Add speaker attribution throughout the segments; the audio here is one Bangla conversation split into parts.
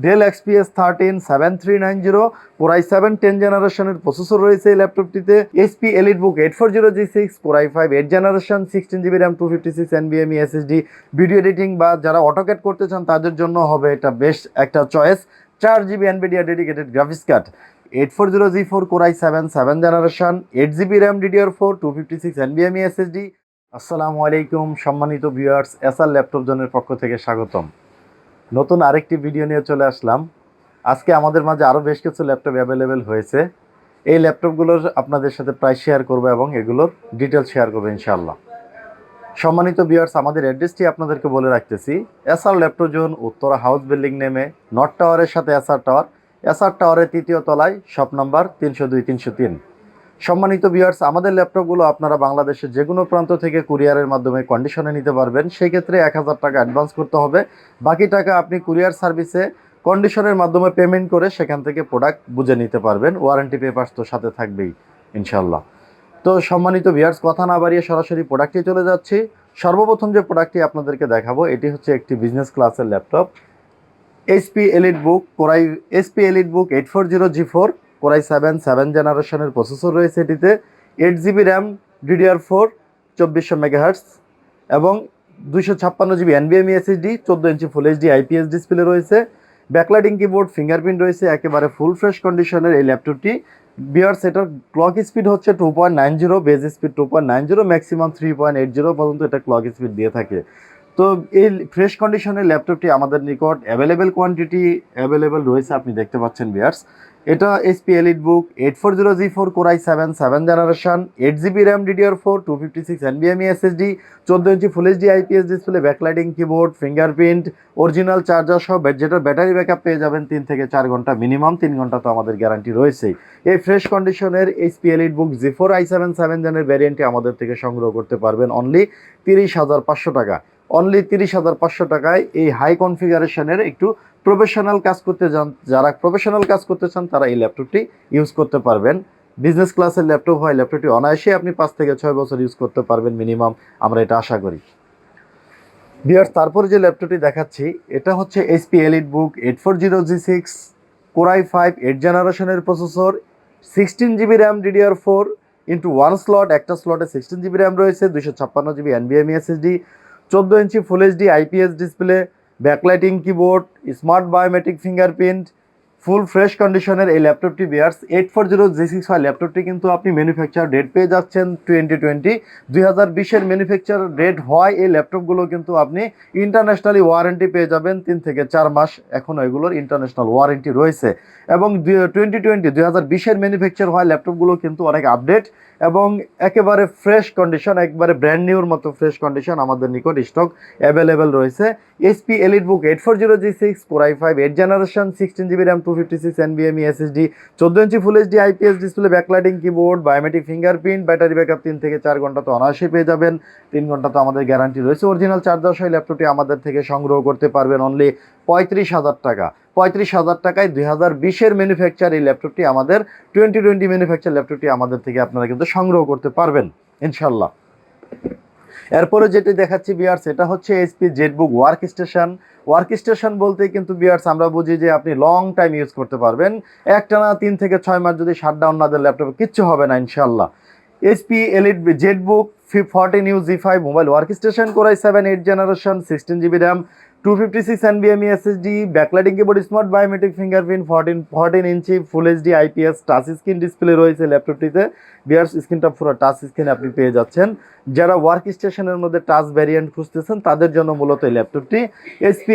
Speaker 1: Dell XPS 13 7390 Core i7 10 জেনারেশনের প্রসেসর রয়েছে এই ল্যাপটপটিতে। HP EliteBook 840G6 Core i5 8 generation 16GB RAM 256 NVMe SSD। Video editing বা যারা অটোক্যাড করতে চান তাদের জন্য হবে এটা বেস্ট একটা choice. 4GB NVDIA dedicated graphics card, 840G4 Core i7 7 generation, 8GB RAM DDR4 256 NVMe SSD। আসসালামু আলাইকুম সম্মানিত ভিউয়ার্স, এসআর ল্যাপটপ জোনের পক্ষ থেকে স্বাগতম। নতুন আরেকটি ভিডিও নিয়ে চলে আসলাম। আজকে আমাদের মাঝে আরও বেশ কিছু ল্যাপটপ অ্যাভেলেবেল হয়েছে। এই ল্যাপটপগুলোর আপনাদের সাথে প্রাইস শেয়ার করবো এবং এগুলোর ডিটেলস শেয়ার করবো ইনশাআল্লাহ। সম্মানিত ভিউয়ার্স, আমাদের অ্যাড্রেসটি আপনাদেরকে বলে রাখতেছি। SR laptop zone, Uttara house building নেমে নর্থ টাওয়ারের সাথে এসআর টাওয়ার, এসআর টাওয়ারের 3য় তলায় শপ নাম্বার 302-303। সম্মানিত ভিউয়ার্স, আমাদের ল্যাপটপগুলো আপনারা বাংলাদেশের যে কোনো প্রান্ত থেকে কুরিয়ারের মাধ্যমে কন্ডিশনে নিতে পারবেন। সেই ক্ষেত্রে 1000 টাকা অ্যাডভান্স করতে হবে, বাকি টাকা আপনি কুরিয়ার সার্ভিসে কন্ডিশনের মাধ্যমে পেমেন্ট করে সেখান থেকে প্রোডাক্ট বুঝে নিতে পারবেন। ওয়ারেন্টি পেপারস তো সাথে থাকবেই ইনশাল্লাহ। তো সম্মানিত ভিউয়ার্স, কথা না বাড়িয়ে সরাসরি প্রোডাক্টে চলে যাচ্ছি। সর্বপ্রথম যে প্রোডাক্টটি আপনাদেরকে দেখাবো এটি হচ্ছে একটি বিজনেস ক্লাসের laptop. HP EliteBook 840G4 Core i7 7 জেনারেশনের প্রসেসর রয়েছে এটিতে। 8GB RAM DDR4 2400 MHz এবং 256GB NVMe SSD, 14 ইঞ্চি ফুল HD IPS ডিসপ্লে রয়েছে। ব্যাকলাইটিং কিবোর্ড, ফিঙ্গারপ্রিন্ট রয়েছে, একেবারে ফুল ফ্রেশ কন্ডিশনের এই ল্যাপটপটি। ভিউয়ার্স, এটার ক্লক স্পিড হচ্ছে 2.90, বেজ স্পিড 2.90, ম্যাক্সিমাম 3.80 পর্যন্ত এটা ক্লক স্পিড দিয়ে থাকে। তো এই ফ্রেশ কন্ডিশনের ল্যাপটপটি আমাদের নিকট অ্যাভেলেবেল কোয়ান্টিটি অ্যাভেলেবেল রয়েছে, আপনি দেখতে পাচ্ছেন ভিউয়ার্স। এটা HP EliteBook 840G4 Core i7 7 generation, 8GB RAM DDR4 256 NVMe SSD, 14 inch ফুল HD IPS display, backlighting keyboard, fingerprint, original charger সহ, যেটার ব্যাটারি ব্যাকআপ পেয়ে যাবেন 3 থেকে 4 ঘন্টা, মিনিমাম 3 ঘন্টা তো আমাদের গ্যারান্টি রয়েছেই। এই ফ্রেশ কন্ডিশনের HP EliteBook G4 i7 7 জেনের ভ্যারিয়েন্টটি আমাদের থেকে সংগ্রহ করতে পারবেন অনলি 30,500 টাকা। অনলি 30,500 টাকায় এই হাই কনফিগারেশনের একটু প্রফেশনাল কাজ করতে চান, যারা প্রফেশনাল কাজ করতে চান তারা এই ল্যাপটপটি ইউজ করতে পারবেন। বিজনেস ক্লাসের ল্যাপটপ হয়, ল্যাপটপটি অনায়াসে আপনি 5 থেকে 6 বছর ইউজ করতে পারবেন মিনিমাম, আমরা এটা আশা করি। ভিউয়ার্স, তারপরে যে ল্যাপটপটি দেখাচ্ছি এটা হচ্ছে HP EliteBook 840G6 Core i5 8 জেনারেশনের processor, 16GB RAM DDR4 into 1 slot, একটা স্লটে 16GB RAM রয়েছে, 256GB NVMe SSD, 14 ইঞ্চি ফুল HD IPS display, backlighting keyboard, smart biometric fingerprint, full fresh কন্ডিশনের এই ল্যাপটপটি। ভিউয়ার্স, 840G6 হয় ল্যাপটপটি, কিন্তু আপনি ম্যানুফ্যাকচার ডেট পেয়ে যাচ্ছেন 2020 ম্যানুফ্যাকচার ডেট হয় এই ল্যাপটপগুলো, কিন্তু আপনি ইন্টারন্যাশনালি ওয়ারেন্টি পেয়ে যাবেন 3 থেকে 4 মাস, এখনও এগুলোর ইন্টারন্যাশনাল ওয়ারেন্টি রয়েছে। এবং 2020 ম্যানুফ্যাকচার হয় ল্যাপটপগুলো কিন্তু অনেক আপডেট এবং একেবারে ফ্রেশ কন্ডিশন, একবারে ব্র্যান্ড নিউর মতো ফ্রেশ কন্ডিশন আমাদের নিকট স্টক অ্যাভেলেবেল রয়েছে। HP EliteBook 840G6 Core i5 8 generation, 16GB RAM 256 NVMe SSD, 14 inch ফুল HD IPS display, backlighting keyboard, biometric fingerprint, battery backup 3 থেকে 4 ঘন্টা তো অনায়াসে পেয়ে যাবেন, 3 ঘন্টা তো আমাদের গ্যারান্টি রয়েছে। অরিজিনাল চার্জার সহ ল্যাপটপটি আমাদের থেকে সংগ্রহ করতে পারবেন অনলি 35,000 টাকা। 35,000 টাকায় 2020 ম্যানুফ্যাকচার এই ল্যাপটপটি আমাদের, 2020 ম্যানুফ্যাকচার ল্যাপটপটি আমাদের থেকে আপনারা কিন্তু সংগ্রহ করতে পারবেন ইনশাল্লাহ। এরপরে যেটি দেখাচ্ছি ভিউয়ার্স, এটা হচ্ছে HP ZBook ওয়ার্কস্টেশন বলতে কিন্তু ভিউয়ার্স আমরা বুঝি যে আপনি লং টাইম ইউজ করতে পারবেন, একটানা 3 থেকে 6 মাস যদি শাটডাউন না দেন ল্যাপটপে কিচ্ছু হবে না ইনশাল্লাহ। HP ZBook 14UZ5 mobile workstation Core i7 8 generation, 16GB RAM 256 NVMe SSD, backlighting keyboard, smart biometric fingerprint, 14 inch ফুল HD IPS touch screen display রয়েছে ল্যাপটপটিতে। ভিউয়ার্স, স্ক্রিনটা পুরো টাচ স্ক্রিন আপনি পেয়ে যাচ্ছেন। যারা ওয়ার্ক স্টেশনের মধ্যে টাচ ভ্যারিয়েন্ট খুঁজতেছেন তাদের জন্য মূলত এই ল্যাপটপটি। HP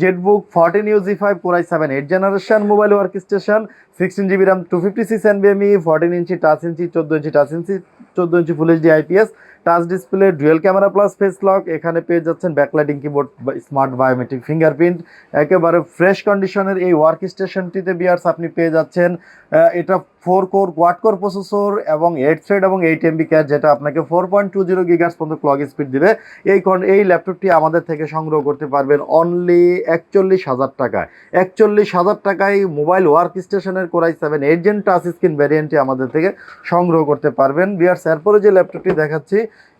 Speaker 1: ZBook 14UZ5 Core i7 8 generation mobile work station, 16GB RAM 256 NVMe, 14 ইঞ্চি 14 ইঞ্চি ফুল HD IPS touch display, dual camera plus face lock, এখানে পেয়ে যাচ্ছেন backlighting keyboard, smart biometric fingerprint, একেবারে ফ্রেশ কন্ডিশনের এই ওয়ার্ক স্টেশনটিতে ভিউয়ার্স আপনি পেয়ে যাচ্ছেন। এটা 4 কোর কোয়াড কোর প্রসেসর এবং 8 থ্রেড এবং 8 MB ক্যাশ, যেটা আপনাকে 4.20 GHz পর্যন্ত ক্লক স্পিড দিবে। এই ল্যাপটপটি আমাদের থেকে সংগ্রহ করতে পারবেন অনলি 41,000 টাকায়। 41,000 টাকায় মোবাইল ওয়ার্ক স্টেশনের Core i7 8 gen touch screen ভ্যারিয়েন্টটি আমাদের থেকে সংগ্রহ করতে পারবেন। ভিউয়ার্স, এরপরে যে ল্যাপটপটি দেখাচ্ছি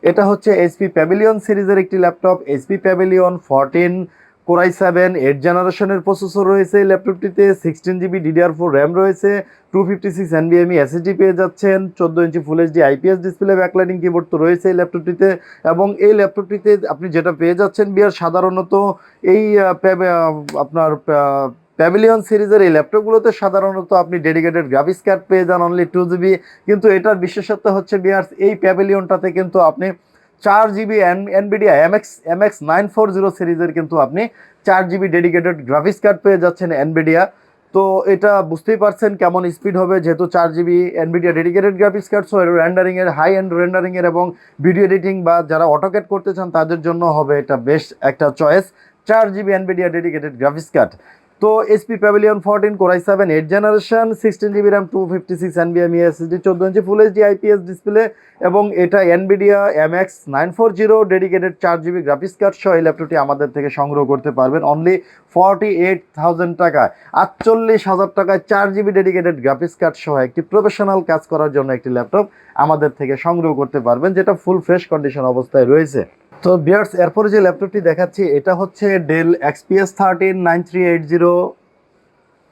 Speaker 1: এটা হচ্ছে HP Pavillion সিরিজের একটি laptop, HP Pavillion 14 Core i7 8 জেনারেশনের প্রসেসর রয়েছে এই ল্যাপটপটিতে, 16 GB DDR4 র্যাম রয়েছে, 256 NVMe SSD পেয়ে যাচ্ছেন, 14 inch full HD IPS display, backlighting keyboard তো রয়েছে এই ল্যাপটপটিতে। এবং এই ল্যাপটপটিতে আপনি যেটা পেয়ে যাচ্ছেন বিয়ার, সাধারণত এই আপনার প্যাভিলিয়ন সিরিজের এই ল্যাপটপগুলোতে সাধারণত আপনি ডেডিকেটেড গ্রাফিক্স কার্ড পেয়ে যান অনলি 2 GB, কিন্তু এটার বিশেষত্ব হচ্ছে বিয়ার্স এই প্যাভিলিয়নটাতে কিন্তু আপনি 4 GB NVDIA MX 940 সিরিজের কিন্তু আপনি 4 GB ডেডিকেটেড গ্রাফিক্স কার্ড পেয়ে যাচ্ছেন NVIDIA। তো এটা বুঝতেই পারছেন কেমন স্পিড হবে, যেহেতু 4 GB NVIDIA dedicated graphics card, so রেন্ডারিংয়ের হাই এন্ড রেন্ডারিংয়ের এবং ভিডিও এডিটিং বা যারা অটোক্যাড করতে চান তাদের জন্য হবে এটা বেস্ট একটা choice, 4 GB NVIDIA dedicated graphics card. তো HP pavilion 14 Core i7 8 generation, 16 GB RAM, 256 NVMe SSD, 14 inch full HD IPS display, এবং এটা NVIDIA MX 940 dedicated 4 GB graphics card সহ এই ল্যাপটপটি আমাদের থেকে সংগ্রহ করতে পারবেন অনলি 48,000 টাকায়। 48,000 টাকায় 4 GB ডেডিকেটেড গ্রাফিক্স কার্ড সহ একটি প্রফেশনাল কাজ করার জন্য একটি ল্যাপটপ আমাদের থেকে সংগ্রহ করতে পারবেন, যেটা ফুল ফ্রেশ কন্ডিশন অবস্থায় রয়েছে। তো বিয়ার্স, এরপরে যে ল্যাপটপটি দেখাচ্ছি এটা হচ্ছে Dell XPS 13 9380,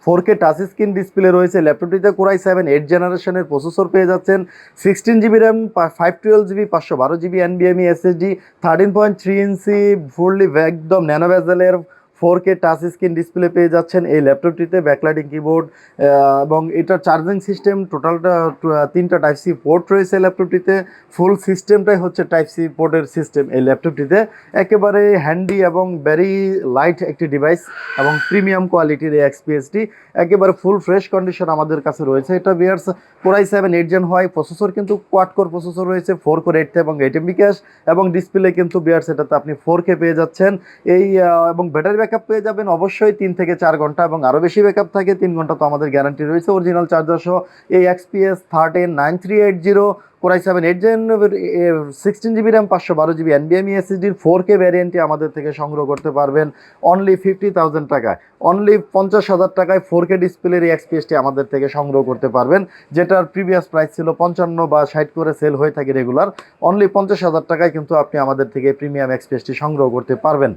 Speaker 1: 4K touch screen display রয়েছে ল্যাপটপটিতে। Core i7 8 জেনারেশনের প্রসেসর পেয়ে যাচ্ছেন, 16 GB RAM, 512 GB 512 GB NVMe SSD, 13.3 inch fully একদম ন্যানো বেজেলের 4K টাচ স্ক্রিন ডিসপ্লে পেয়ে যাচ্ছেন এই ল্যাপটপটিতে, ব্যাকলাইটিং কিবোর্ড, এবং এটার চার্জিং সিস্টেম টোটালটা 3টা টাইপ সি পোর্ট রয়েছে ল্যাপটপটিতে। ফুল সিস্টেমটাই হচ্ছে টাইপ সি পোর্টের সিস্টেম এই ল্যাপটপটিতে। একেবারে হ্যান্ডি এবং ভেরি লাইট একটি ডিভাইস এবং প্রিমিয়াম কোয়ালিটির এই এক্সপিএসটি একেবারে ফুল ফ্রেশ কন্ডিশন আমাদের কাছে রয়েছে। এটা বিয়ার্স Core i7 8 জেন হয়, প্রসেসর কিন্তু কোয়াড কোর প্রসেসর রয়েছে, 4 কোর 8 এবং 8 MB ক্যাশ, এবং ডিসপ্লে কিন্তু বিয়ার্স এটাতে আপনি 4K পেয়ে যাচ্ছেন এই, এবং ব্যাটারি ব্যাকআপ পেয়ে যাবেন অবশ্যই 3 থেকে 4 ঘন্টা, এবং আরও বেশি ব্যাকআপ থাকে 3 ঘন্টা তো আমাদের গ্যারান্টি রয়েছে অরিজিনাল চার্জার সহ। এই XPS 13 9380 Core i7 8 gen 16 GB RAM 512 GB NVMe SSD 4K ভ্যারিয়েন্টটি আমাদের থেকে সংগ্রহ করতে পারবেন অনলি 50,000 টাকায়। অনলি 50,000 টাকায় 4K ডিসপ্লের এই XPSটি আমাদের থেকে সংগ্রহ করতে পারবেন, যেটার প্রিভিয়াস প্রাইস ছিল 55 বা 60 করে সেল হয়ে থাকে রেগুলার। অনলি 50,000 টাকায় কিন্তু আপনি আমাদের থেকে প্রিমিয়াম XPSটি সংগ্রহ করতে পারবেন।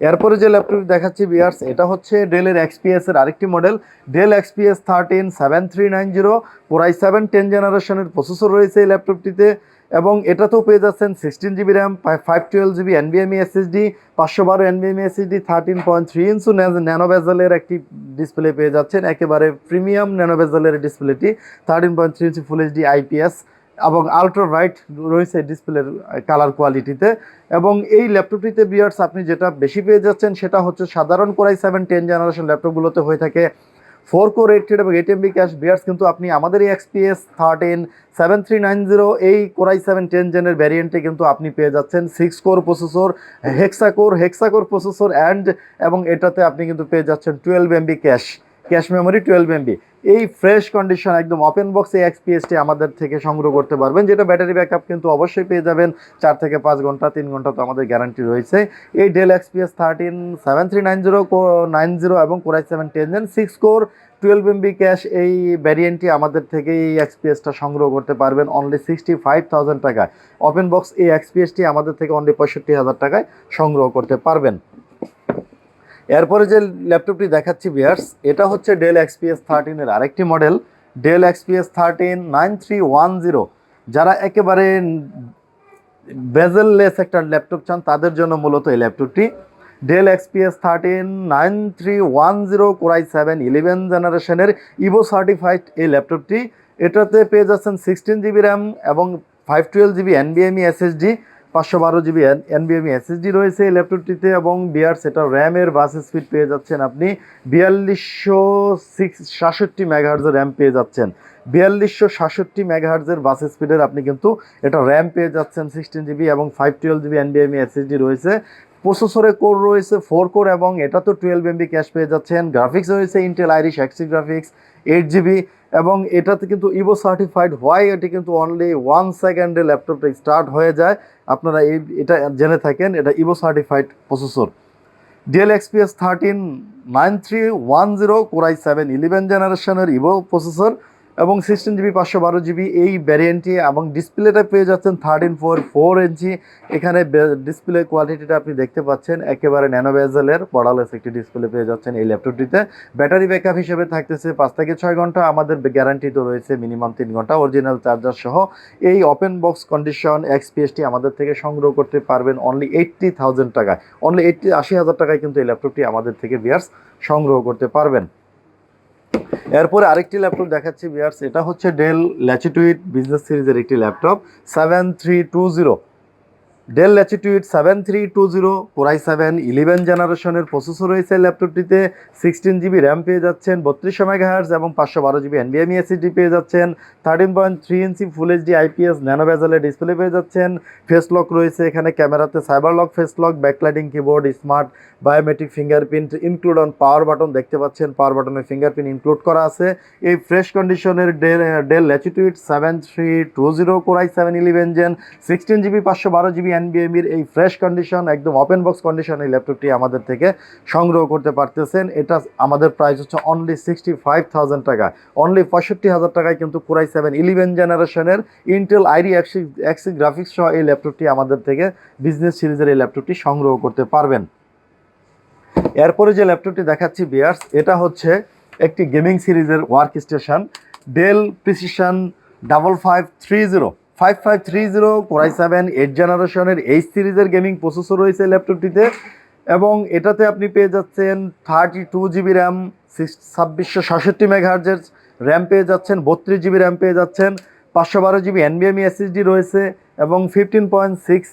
Speaker 1: এরপরে যে ল্যাপটপ দেখাচ্ছি বিয়ার্স, এটা হচ্ছে ডেলের XPS এর আরেকটি model, Dell XPS 13 7390, Core i7 10 জেনারেশনের প্রসেসর রয়েছে এই ল্যাপটপটিতে, এবং এটাতেও পেয়ে যাচ্ছেন 16 GB RAM, 512 GB NVMe SSD, 512 NVMe SSD, 13.3 ইঞ্চি ন্যানো বেজেলের একটি ডিসপ্লে পেয়ে যাচ্ছেন, একেবারে premium nano বেজেলের ডিসপ্লেটি, 13.3 inch full HD IPS, এবং আলট্রা ব্রাইট রয়েছে ডিসপ্লের কালার কোয়ালিটিতে। এবং এই ল্যাপটপটিতে বিয়ার্স আপনি যেটা বেশি পেয়ে যাচ্ছেন সেটা হচ্ছে সাধারণ Core i7 10 জেনারেশন ল্যাপটপগুলোতে হয়ে থাকে 4 কোর 8 থ্রেড এবং 8 MB ক্যাশ। বিয়ার্স কিন্তু আপনি আমাদের এই XPS 13 7390 এই Core i7 10 জেনের ভ্যারিয়েন্টে কিন্তু আপনি পেয়ে যাচ্ছেন 6 কোর প্রসেসর, হেক্সা কোর প্রসেসর এবং এটাতে আপনি কিন্তু পেয়ে যাচ্ছেন 12 MB ক্যাশ মেমোরি, 12 MB। এই ফ্রেশ কন্ডিশন একদম ওপেন বক্স এই XPSটি আমাদের থেকে সংগ্রহ করতে পারবেন, যেটা ব্যাটারি ব্যাকআপ কিন্তু অবশ্যই পেয়ে যাবেন 4 থেকে 5 ঘন্টা, 3 ঘন্টা তো আমাদের গ্যারান্টি রয়েছে। এই Dell XPS 13 7390 এবং Core i7 10 gen 6 core 12 MB cache এই ভ্যারিয়েন্টটি আমাদের থেকে এই XPSটা সংগ্রহ করতে পারবেন অনলি 65,000 টাকায়। ওপেন বক্স এই XPSটি আমাদের থেকে অনলি 65,000 টাকায় সংগ্রহ করতে পারবেন। এরপরে যে ল্যাপটপটি দেখাচ্ছি বিয়ার্স, এটা হচ্ছে Dell XPS 13 এর আরেকটি মডেল, Dell XPS 13 9310। যারা একেবারে বেজেললেস একটা ল্যাপটপ চান তাদের জন্য মূলত এই ল্যাপটপটি, Dell XPS 13 9310 Core i7 11 জেনারেশনের ইভো সার্টিফাইড এই ল্যাপটপটি। এটাতে পেয়ে যাচ্ছেন 16 GB RAM এবং 512 GB NVMe SSD, 512 GB NVMe SSD রয়েছে এই ল্যাপটপটিতে, এবং বিয়ার্স এটা র্যামের বাস স্পিড পেয়ে যাচ্ছেন আপনি 4267 মেগাহার্জের র্যাম পেয়ে যাচ্ছেন, 4267 মেগাহার্জের বাস স্পিডের আপনি কিন্তু এটা র্যাম পেয়ে যাচ্ছেন, 16 GB এবং 512 GB NVMe SSD রয়েছে। প্রসেসরে কোর রয়েছে 4 কোর এবং এটা তো 12 MB ক্যাশ পেয়ে যাচ্ছেন। গ্রাফিক্স রয়েছে ইন্টেল আইরিশ এক্সি গ্রাফিক্স 8 GB, এবং এটাতে কিন্তু ইভো সার্টিফাইড হয়। এটি কিন্তু অনলি 1 সেকেন্ডে ল্যাপটপটা স্টার্ট হয়ে যায়, আপনারা এটা জেনে থাকেন। এটা Ivo certified processor Dell XPS 13 9310 Core i7 11 জেনারেশনের ইভো প্রসেসর, এবং 16GB 512GB এই ভ্যারিয়েন্টটি, এবং ডিসপ্লেটা পেয়ে যাচ্ছেন 13.4 ইঞ্চি। এখানে ডিসপ্লে কোয়ালিটিটা আপনি দেখতে পাচ্ছেন, একেবারে ন্যানো বেজেলের বর্ডারলেস একটি ডিসপ্লে পেয়ে যাচ্ছেন এই ল্যাপটপটিতে। ব্যাটারি ব্যাকআপ হিসেবে থাকতেছে 5 থেকে 6 ঘন্টা, আমাদের গ্যারান্টি তো রয়েছে মিনিমাম 3 ঘন্টা অরিজিনাল চার্জার সহ। এই ওপেন বক্স কন্ডিশন এক্সপিএসটি আমাদের থেকে সংগ্রহ করতে পারবেন অনলি 80,000 টাকায়, অনলি 80,000 টাকায় কিন্তু এই ল্যাপটপটি আমাদের থেকে ভিউয়ার্স সংগ্রহ করতে পারবেন। এরপরে আরেকটি ল্যাপটপ দেখাচ্ছি ভিউয়ার্স, এটা হচ্ছে ডেল ল্যাটিটিউড বিজনেস সিরিজের একটি laptop 7320। Del Latitude 7320 Core i7 11 জেনারেশনের প্রসেসর রয়েছে ল্যাপটপটিতে। 16GB র্যাম পেয়ে যাচ্ছেন, 3200 মেগাহার্জ এবং 512GB NVMe SSD পেয়ে যাচ্ছেন। 13.3 inch full HD IPS nano বেজেলের ডিসপ্লে পেয়ে যাচ্ছেন। ফেস লক রয়েছে এখানে, ক্যামেরাতে cyber lock, face lock, backlighting keyboard, smart biometric fingerprint include on power button দেখতে পাচ্ছেন, পাওয়ার বাটনে ফিঙ্গারপ্রিন্ট ইনক্লুড করা আছে। এই ফ্রেশ কন্ডিশনের Dell Latitude 7320 Core i7 11 gen 16GB 512GB NVMe এই ফ্রেশ কন্ডিশন একদম ওপেন বক্স কন্ডিশন এই ল্যাপটপটি আমাদের থেকে সংগ্রহ করতে পারতেছেন। এটা আমাদের প্রাইস হচ্ছে অনলি 65,000 টাকা, অনলি 65,000 টাকায় কিন্তু Core i7 11 জেনারেশনের ইন্টেল আইডি এক্সি গ্রাফিক্স সহ এই ল্যাপটপটি আমাদের থেকে বিজনেস সিরিজের এই ল্যাপটপটি সংগ্রহ করতে পারবেন। এরপরে যে ল্যাপটপটি দেখাচ্ছি ভিউয়ার্স, এটা হচ্ছে একটি গেমিং সিরিজের workstation Dell Precision 5530 Core i7 8 জেনারেশনের এই সিরিজের গেমিং প্রসেসর রয়েছে ল্যাপটপটিতে, এবং এটাতে আপনি পেয়ে যাচ্ছেন 32GB র্যাম, 2667 মেগাহার্জের র্যাম পেয়ে যাচ্ছেন, 32GB র্যাম পেয়ে যাচ্ছেন, 512GB NVMe SSD রয়েছে, এবং 15.6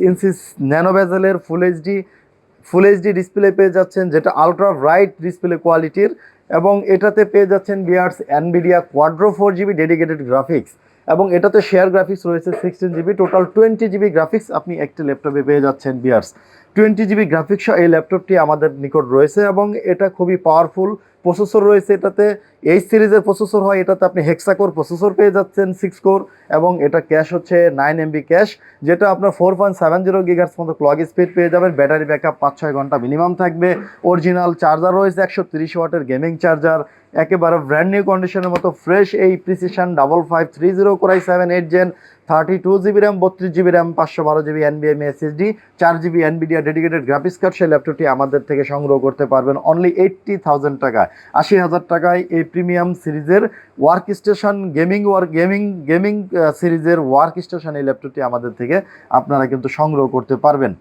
Speaker 1: ইঞ্চি ন্যানো বেজেলের ফুল এইচডি ডিসপ্লে পেয়ে যাচ্ছেন, যেটা আলট্রা ব্রাইট ডিসপ্লে কোয়ালিটির, এবং এটাতে পেয়ে যাচ্ছেন viewers NVDIA কোয়াড্রো 4GB dedicated graphics, এবং এটাতে শেয়ার গ্রাফিক্স রয়েছে 16GB, টোটাল 20GB গ্রাফিক্স আপনি একটি ল্যাপটপে পেয়ে যাচ্ছেন ভিউয়ার্স। 20GB গ্রাফিক্স এই ল্যাপটপটি আমাদের নিকট রয়েছে, এবং এটা খুবই পাওয়ারফুল প্রসেসর রয়েছে এটাতে। এই সিরিজের প্রসেসর হয়, এটাতে আপনি হেক্সাকোর প্রসেসর পেয়ে যাচ্ছেন 6 কোর, এবং এটা ক্যাশ হচ্ছে 9MB ক্যাশ, যেটা আপনার 4.70 GHz মতো ক্লক স্পিড পেয়ে যাবেন। ব্যাটারি ব্যাকআপ 5-6 ঘন্টা মিনিমাম থাকবে। অরিজিনাল চার্জার রয়েছে 130 ওয়াটের গেমিং চার্জার, একেবারে ব্র্যান্ড নিউ কন্ডিশনের মতো ফ্রেশ এই Precision 5530 Core i7 8 gen 32GB RAM, 32GB RAM, 512GB NVMe SSD, 4GB NVDIA dedicated graphics card সেই ল্যাপটপটি আমাদের থেকে সংগ্রহ করতে পারবেন অনলি 80,000 টাকায়। 80,000 টাকায় এই প্রিমিয়াম সিরিজের ওয়ার্ক স্টেশন গেমিং সিরিজের ওয়ার্ক স্টেশন এই ল্যাপটপটি আমাদের থেকে আপনারা কিন্তু সংগ্রহ করতে পারবেন।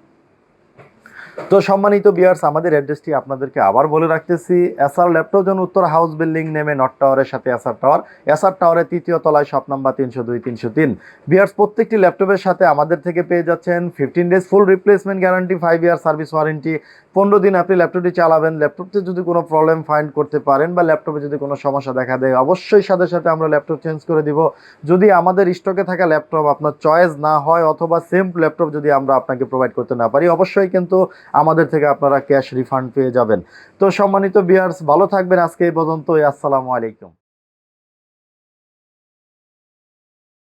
Speaker 1: তো সম্মানিত ভিউয়ার্স, আমাদের অ্যাড্রেসটি আপনাদেরকে আবার বলে রাখতেছি, এসআর ল্যাপটপ জোন উত্তর হাউস বিল্ডিং নেমে নর্থ টাওয়ারের সাথে এসআর টাওয়ারের 3য় তলায় শপ নাম্বার 302-303। ভিউয়ার্স, প্রত্যেকটি ল্যাপটপের সাথে আমাদের থেকে পেয়ে যাচ্ছেন 15 ডেজ ফুল replacement guarantee, 5 year service warranty. 15 দিন আপনি ল্যাপটপটি চালাবেন, ল্যাপটপতে যদি কোনো প্রবলেম ফাইন্ড করতে পারেন বা ল্যাপটপে যদি কোনো সমস্যা দেখা দেয়, অবশ্যই সাথে সাথে আমরা ল্যাপটপ চেঞ্জ করে দিব। যদি আমাদের স্টকে থাকা ল্যাপটপ আপনার চয়েস না হয়, অথবা সেম ল্যাপটপ যদি আমরা আপনাকে প্রোভাইড করতে না পারি, অবশ্যই কিন্তু আমাদের থেকে আপনারা ক্যাশ রিফান্ড পেয়ে যাবেন। তো সম্মানিত ভিউয়ার্স, ভালো থাকবেন। আজকে এই পর্যন্তই। আসসালামু আলাইকুম।